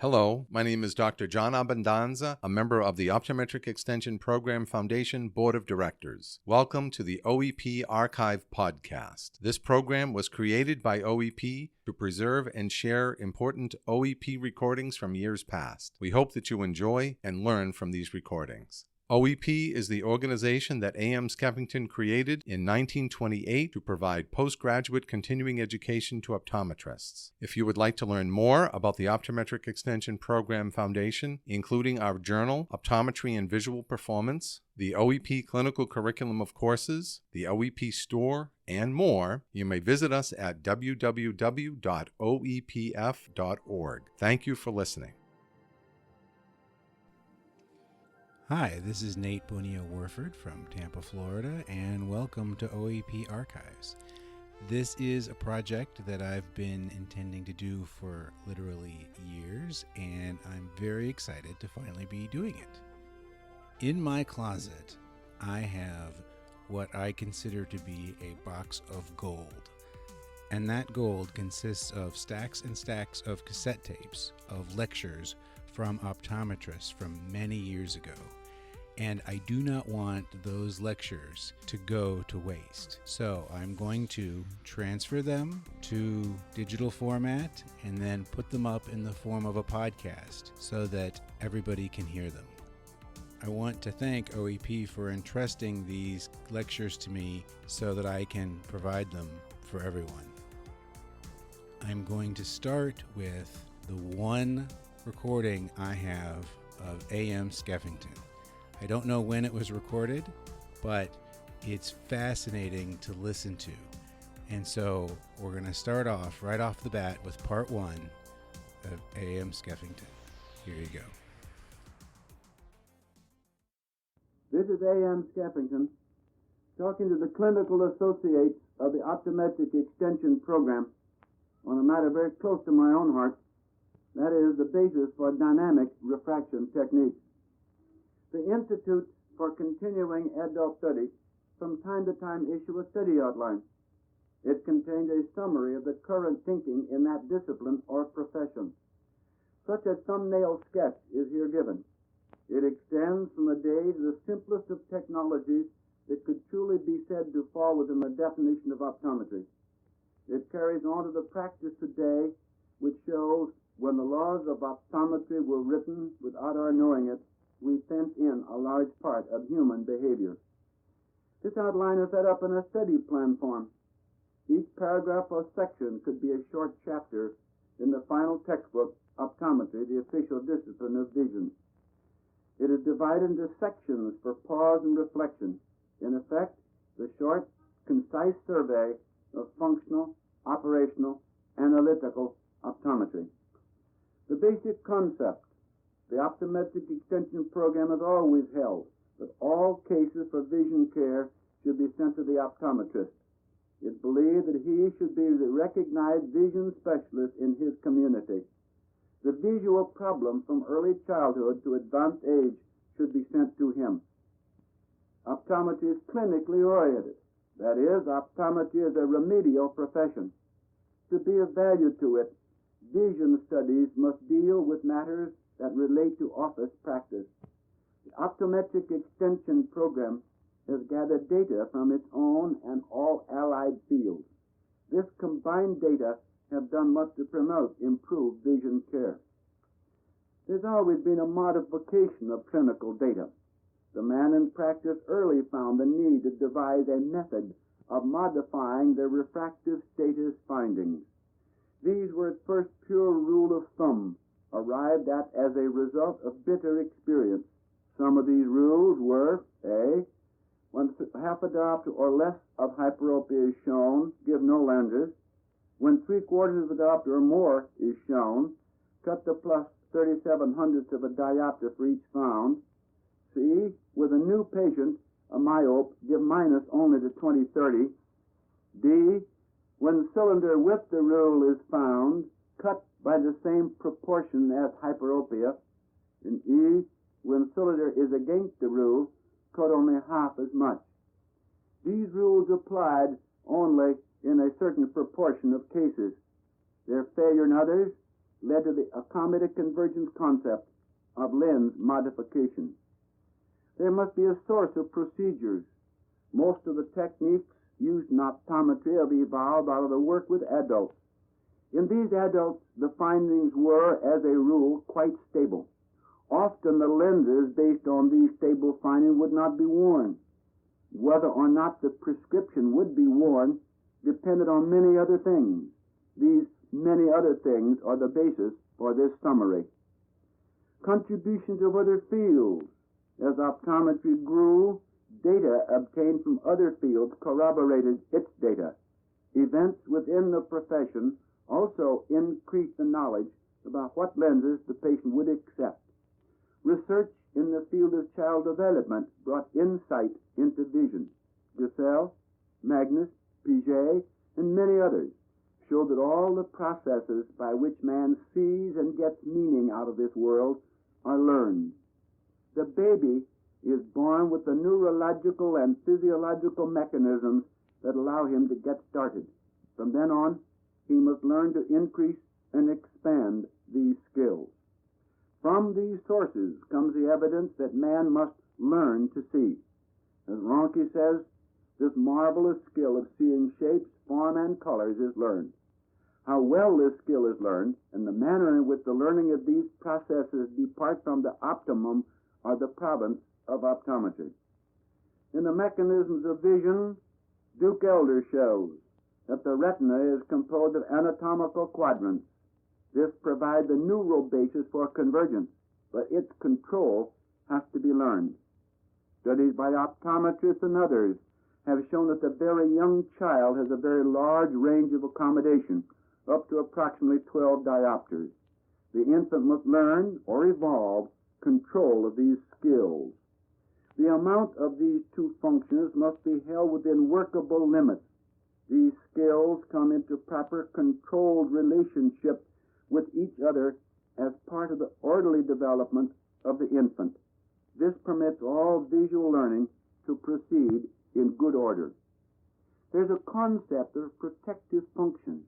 Hello, my name is Dr. John Abendanza, a member of the Optometric Extension Program Foundation Board of Directors. Welcome to the OEP Archive Podcast. This program was created by OEP to preserve and share important OEP recordings from years past. We hope that you enjoy and learn from these recordings. OEP is the organization that A.M. Skeffington created in 1928 to provide postgraduate continuing education to optometrists. If you would like to learn more about the Optometric Extension Program Foundation, including our journal, Optometry and Visual Performance, the OEP Clinical Curriculum of Courses, the OEP Store, and more, you may visit us at www.oepf.org. Thank you for listening. Hi, this is Nate Bonilla-Warford from Tampa, Florida, and welcome to OEP Archives. This is a project that I've been intending to do for literally years, and I'm very excited to finally be doing it. In my closet, I have what I consider to be a box of gold, and that gold consists of stacks and stacks of cassette tapes of lectures from optometrists from many years ago. And I do not want those lectures to go to waste. So I'm going to transfer them to digital format and then put them up in the form of a podcast so that everybody can hear them. I want to thank OEP for entrusting these lectures to me so that I can provide them for everyone. I'm going to start with the one recording I have of A.M. Skeffington. I don't know when it was recorded, but it's fascinating to listen to. And so we're going to start off right off the bat with part one of A.M. Skeffington. Here you go. This is A.M. Skeffington talking to the clinical associates of the Optometric Extension Program on a matter very close to my own heart. That is the basis for dynamic refraction techniques. The Institute for Continuing Adult Study from time to time issue a study outline. It contains a summary of the current thinking in that discipline or profession. Such a thumbnail sketch is here given. It extends from the days of the simplest of technologies that could truly be said to fall within the definition of optometry. It carries on to the practice today, which shows when the laws of optometry were written without our knowing it, we sent in a large part of human behavior. This outline is set up in a study plan form. Each paragraph or section could be a short chapter in the final textbook, Optometry, the Official Discipline of Vision. It is divided into sections for pause and reflection. In effect, the short, concise survey of functional, operational, analytical optometry. The basic concept. The Optometric Extension Program has always held that all cases for vision care should be sent to the optometrist. It believed that he should be the recognized vision specialist in his community. The visual problem from early childhood to advanced age should be sent to him. Optometry is clinically oriented. That is, optometry is a remedial profession. To be of value to it, vision studies must deal with matters that relate to office practice. The Optometric Extension Program has gathered data from its own and all allied fields. This combined data have done much to promote improved vision care. There's always been a modification of clinical data. The man in practice early found the need to devise a method of modifying the refractive status findings. These were at first pure rule of thumb, arrived at as a result of bitter experience. Some of these rules were, A, when half a diopter or less of hyperopia is shown, give no lenses. When 3/4 of a diopter or more is shown, cut the plus 37/100ths of a diopter for each found. C, with a new patient, a myope, give minus only to 20/30. D, when cylinder with the rule is found, cut by the same proportion as hyperopia. In E, when cylinder is against the rule, cut only half as much. These rules applied only in a certain proportion of cases. Their failure in others led to the accommodative convergence concept of lens modification. There must be a source of procedures. Most of the techniques used in optometry have evolved out of the work with adults. In these adults, the findings were, as a rule, quite stable. Often the lenses based on these stable findings would not be worn. Whether or not the prescription would be worn depended on many other things. These many other things are the basis for this summary. Contributions of other fields. As optometry grew, data obtained from other fields corroborated its data. Events within the profession also increased the knowledge about what lenses the patient would accept. Research in the field of child development brought insight into vision. Gissell, Magnus, Piaget, and many others show that all the processes by which man sees and gets meaning out of this world are learned. The baby is born with the neurological and physiological mechanisms that allow him to get started. From then on, he must learn to increase and expand these skills. From these sources comes the evidence that man must learn to see. As Ronke says, this marvelous skill of seeing shapes, form, and colors is learned. How well this skill is learned, and the manner in which the learning of these processes depart from the optimum are the province of optometry. In the mechanisms of vision, Duke Elder shows that the retina is composed of anatomical quadrants. This provides the neural basis for convergence, but its control has to be learned. Studies by optometrists and others have shown that the very young child has a very large range of accommodation, up to approximately 12 diopters. The infant must learn or evolve control of these skills. The amount of these two functions must be held within workable limits. These skills come into proper controlled relationship with each other as part of the orderly development of the infant. This permits all visual learning to proceed in good order. There's a concept of protective function.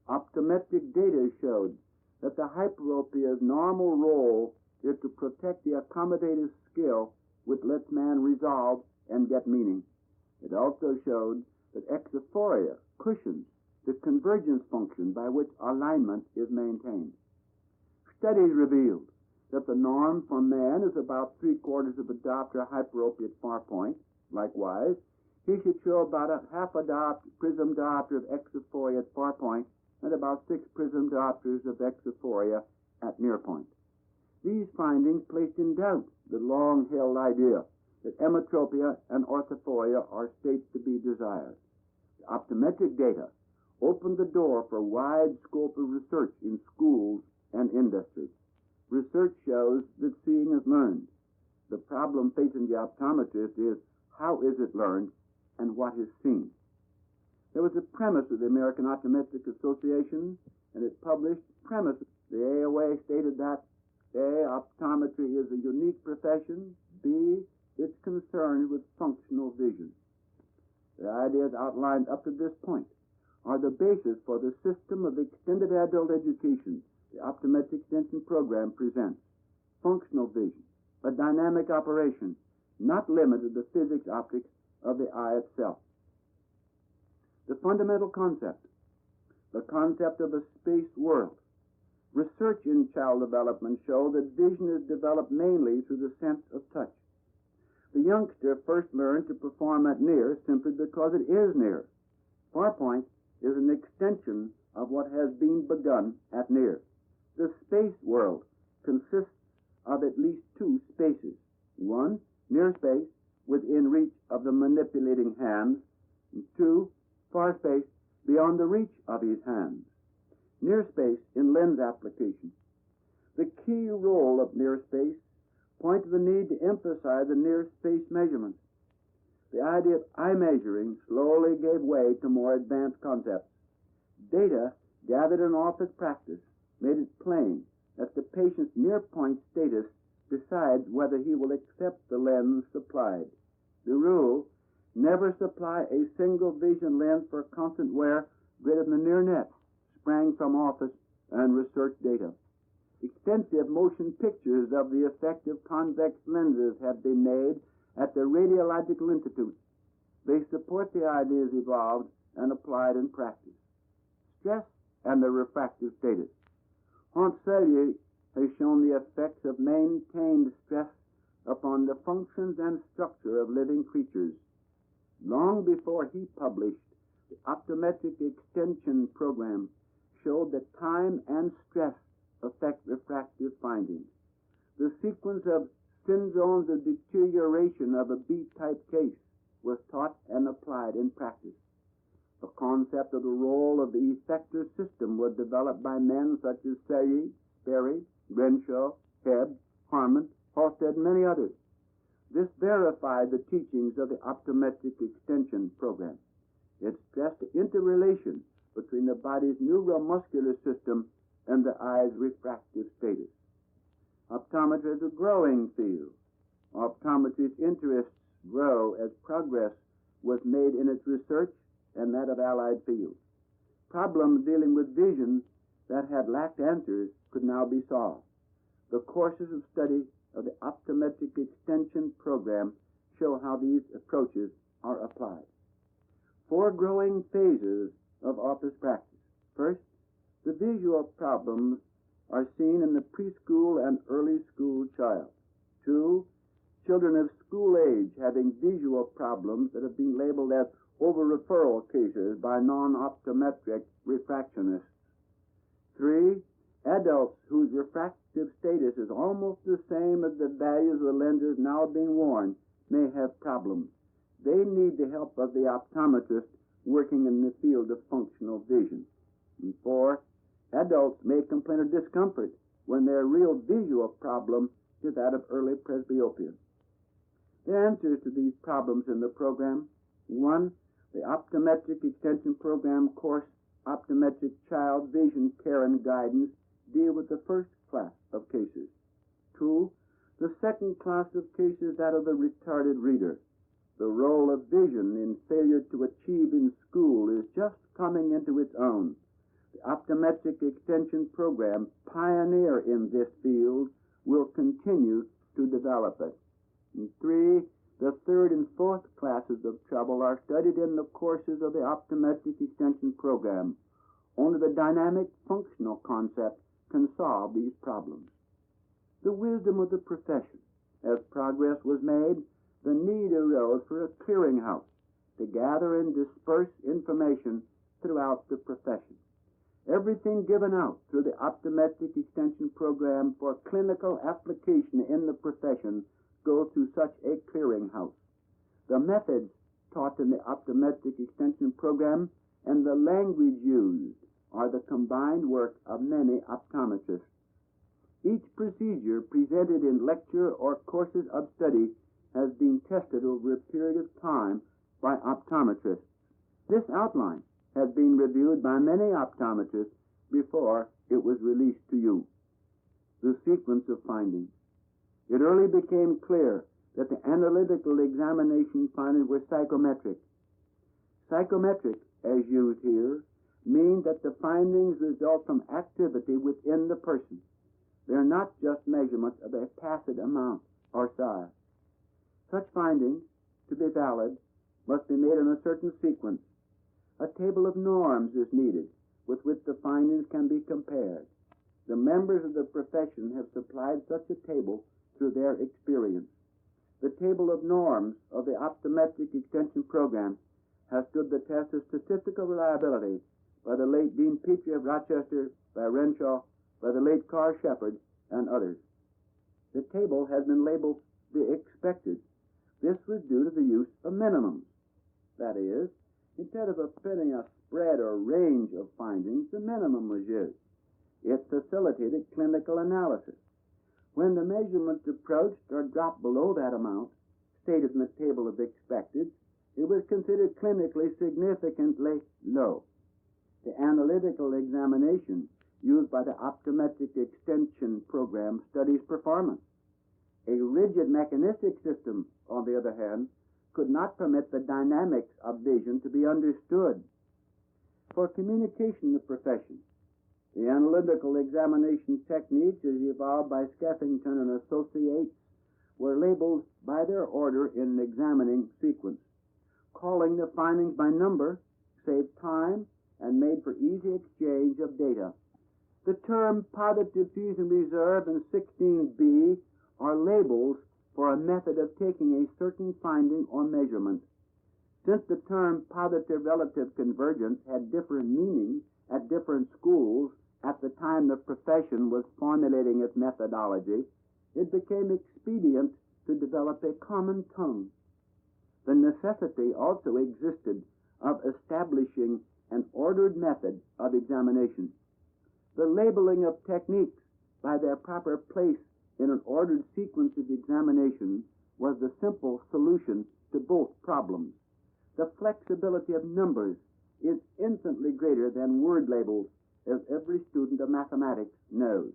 Optometric data showed that the hyperopia's normal role is to protect the accommodative skill which lets man resolve and get meaning. It also showed that exophoria cushions the convergence function by which alignment is maintained. Studies revealed that the norm for man is about 3/4 of a diopter hyperopia at far point. Likewise, he should show about a half a prism diopter of exophoria at far point and about 6 prism diopters of exophoria at near point. These findings placed in doubt the long-held idea that emetropia and orthophoria are states to be desired. The optometric data opened the door for wide scope of research in schools and industry. Research shows that seeing is learned. The problem facing the optometrist is how is it learned and what is seen. There was a premise of the American Optometric Association, and it published premises. The AOA stated that A, optometry is a unique profession. B, it's concerned with functional vision. The ideas outlined up to this point are the basis for the system of extended adult education the Optometric Extension Program presents. Functional vision, a dynamic operation, not limited to the physics optics of the eye itself. The fundamental concept, the concept of a space world. Research in child development shows that vision is developed mainly through the sense of touch. The youngster first learned to perform at near simply because it is near. Far point is an extension of what has been begun at near. The space world consists of at least two spaces. One, near space, within reach of the manipulating hands. And two, far space, beyond the reach of his hands. Near space in lens application. The key role of near space point to the need to emphasize the near space measurements. The idea of eye measuring slowly gave way to more advanced concepts. Data gathered in office practice made it plain that the patient's near point status decides whether he will accept the lens supplied. The rule, never supply a single vision lens for constant wear greater than the near net, sprang from office and research data. Extensive motion pictures of the effect of convex lenses have been made at the Radiological Institute. They support the ideas evolved and applied in practice. Stress and the refractive status. Hans Selye has shown the effects of maintained stress upon the functions and structure of living creatures. Long before he published, the optometric extension program showed that time and stress affect refractive findings. The sequence of syndromes of deterioration of a B-type case was taught and applied in practice. The concept of the role of the effector system was developed by men such as Selye, Sperry, Renshaw, Hebb, Harmon, Halstead, and many others. This verified the teachings of the optometric extension program. It stressed the interrelation between the body's neuromuscular system and the eye's refractive status. Optometry is a growing field. Optometry's interests grow as progress was made in its research and that of allied fields. Problems dealing with vision that had lacked answers could now be solved. The courses of study of the optometric extension program show how these approaches are applied. 4 growing phases of office practice. First, the visual problems are seen in the preschool and early school child. 2, children of school age having visual problems that have been labeled as over-referral cases by non-optometric refractionists. 3, adults whose refractive status is almost the same as the values of the lenses now being worn may have problems. They need the help of the optometrist working in the field of functional vision. And 4, adults may complain of discomfort when their real visual problem is that of early presbyopia. The answers to these problems in the program: 1, the optometric extension program course, Optometric Child Vision Care and Guidance, deal with the first class of cases. 2, the second class of cases, that of the retarded reader. The role of vision in failure to achieve in school is just coming into its own. The optometric extension program, pioneer in this field, will continue to develop it. And 3, the third and fourth classes of trouble are studied in the courses of the optometric extension program. Only the dynamic functional concept can solve these problems. The wisdom of the profession. As progress was made, the need arose for a clearinghouse to gather and disperse information throughout the profession. Everything given out through the optometric extension program for clinical application in the profession goes through such a clearinghouse. The methods taught in the optometric extension program and the language used are the combined work of many optometrists. Each procedure presented in lecture or courses of study has been tested over a period of time by optometrists. This outline has been reviewed by many optometrists before it was released to you. The sequence of findings. It early became clear that the analytical examination findings were psychometric. Psychometric, as used here, mean that the findings result from activity within the person. They are not just measurements of a tacit amount or size. Such findings, to be valid, must be made in a certain sequence. A table of norms is needed with which the findings can be compared. The members of the profession have supplied such a table through their experience. The table of norms of the optometric extension program has stood the test of statistical reliability by the late Dean Petrie of Rochester, by Renshaw, by the late Carr Shepard, and others. The table has been labeled the expected. This was due to the use of minimums. That is, instead of fitting a spread or range of findings, the minimum was used. It facilitated clinical analysis. When the measurements approached or dropped below that amount, stated in the table of expected, it was considered clinically significantly low. The analytical examination used by the optometric extension program studies performance. A rigid mechanistic system, on the other hand, could not permit the dynamics of vision to be understood. For communication in the profession, The analytical examination techniques as evolved by Skeffington and Associates were labeled by their order in an examining sequence. Calling the findings by number saved time and made for easy exchange of data. The term positive fusion reserve and 16B are labels for a method of taking a certain finding or measurement. Since the term positive relative convergence had different meanings at different schools at the time the profession was formulating its methodology, it became expedient to develop a common tongue. The necessity also existed of establishing an ordered method of examination. The labeling of techniques by their proper place in an ordered sequence of examination was the simple solution to both problems. The flexibility of numbers is infinitely greater than word labels, as every student of mathematics knows.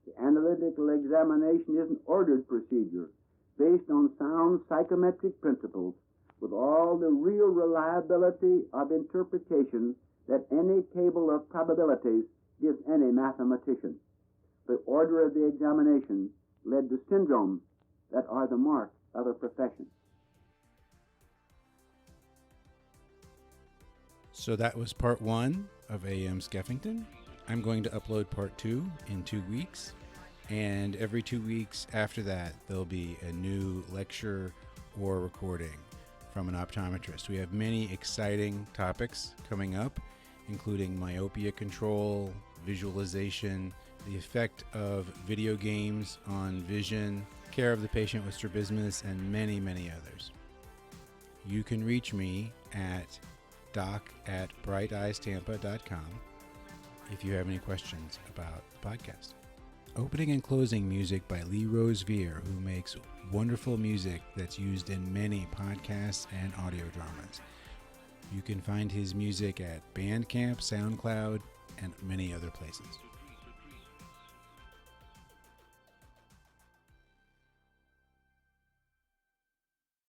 The analytical examination is an ordered procedure based on sound psychometric principles with all the real reliability of interpretation that any table of probabilities gives any mathematician. The order of the examination led to syndromes that are the mark of a profession. So that was part 1 of AM Skeffington. I'm going to upload part 2 in 2 weeks. And every 2 weeks after that, there'll be a new lecture or recording from an optometrist. We have many exciting topics coming up, including myopia control, visualization, the effect of video games on vision, care of the patient with strabismus, and many, many others. You can reach me at doc@brighteyestampa.com if you have any questions about the podcast. Opening and closing music by Lee Rosevier, who makes wonderful music that's used in many podcasts and audio dramas. You can find his music at Bandcamp, SoundCloud, and many other places.